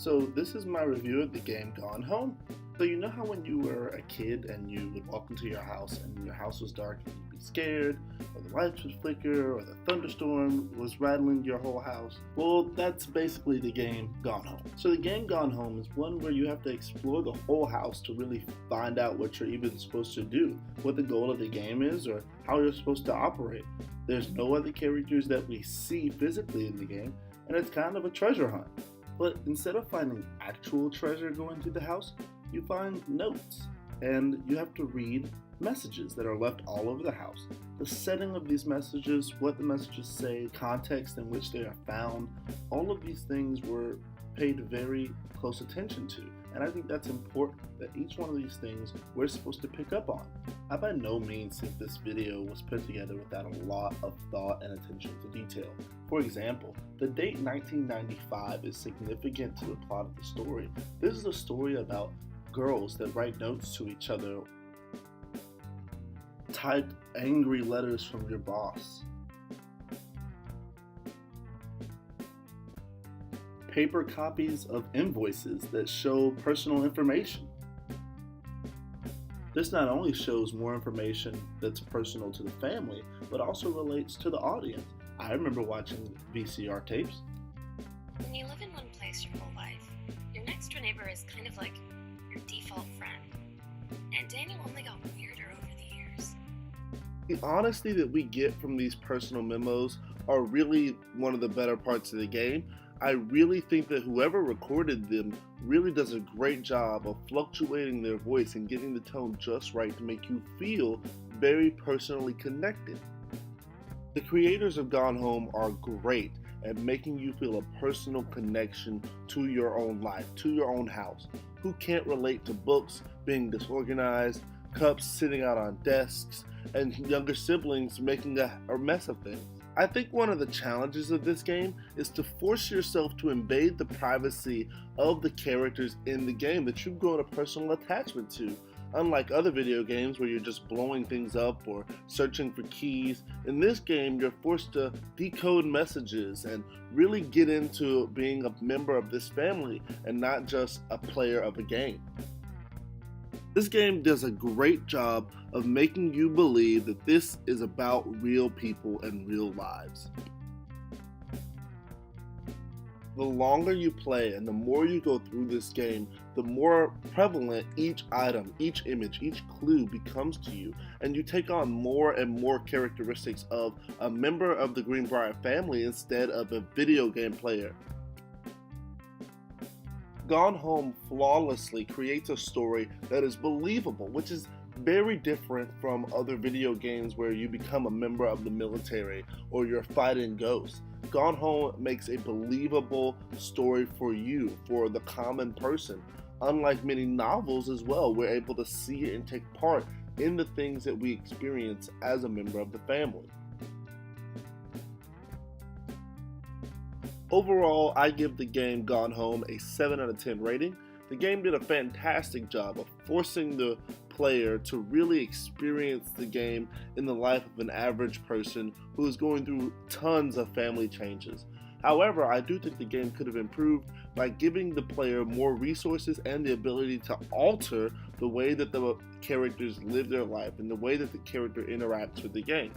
So this is my review of the game Gone Home. So you know how when you were a kid and you would walk into your house and your house was dark and you'd be scared, or the lights would flicker, or the thunderstorm was rattling your whole house? Well, that's basically the game Gone Home. So the game Gone Home is one where you have to explore the whole house to really find out what you're even supposed to do, what the goal of the game is, or how you're supposed to operate. There's no other characters that we see physically in the game, and it's kind of a treasure hunt. But instead of finding actual treasure going through the house, you find notes, and you have to read messages that are left all over the house. The setting of these messages, what the messages say, context in which they are found, all of these things were paid very close attention to. And I think that's important, that each one of these things we're supposed to pick up on. I by no means think this video was put together without a lot of thought and attention to detail. For example, the date 1995 is significant to the plot of the story. This is a story about girls that write notes to each other, type angry letters from your boss, paper copies of invoices that show personal information. This not only shows more information that's personal to the family, but also relates to the audience. I remember watching VCR tapes. When you live in one place your whole life, your next door neighbor is kind of like your default friend. And Daniel only got weirder over the years. The honesty that we get from these personal memos are really one of the better parts of the game. I really think that whoever recorded them really does a great job of fluctuating their voice and getting the tone just right to make you feel very personally connected. The creators of Gone Home are great at making you feel a personal connection to your own life, to your own house. Who can't relate to books being disorganized, cups sitting out on desks, and younger siblings making a mess of things? I think one of the challenges of this game is to force yourself to invade the privacy of the characters in the game that you've grown a personal attachment to. Unlike other video games where you're just blowing things up or searching for keys, in this game you're forced to decode messages and really get into being a member of this family and not just a player of a game. This game does a great job of making you believe that this is about real people and real lives. The longer you play and the more you go through this game, the more prevalent each item, each image, each clue becomes to you, and you take on more and more characteristics of a member of the Greenbrier family instead of a video game player. Gone Home flawlessly creates a story that is believable, which is very different from other video games where you become a member of the military or you're fighting ghosts. Gone Home makes a believable story for you, for the common person. Unlike many novels as well, we're able to see it and take part in the things that we experience as a member of the family. Overall, I give the game Gone Home a 7 out of 10 rating. The game did a fantastic job of forcing the player to really experience the game in the life of an average person who is going through tons of family changes. However, I do think the game could have improved by giving the player more resources and the ability to alter the way that the characters live their life and the way that the character interacts with the game.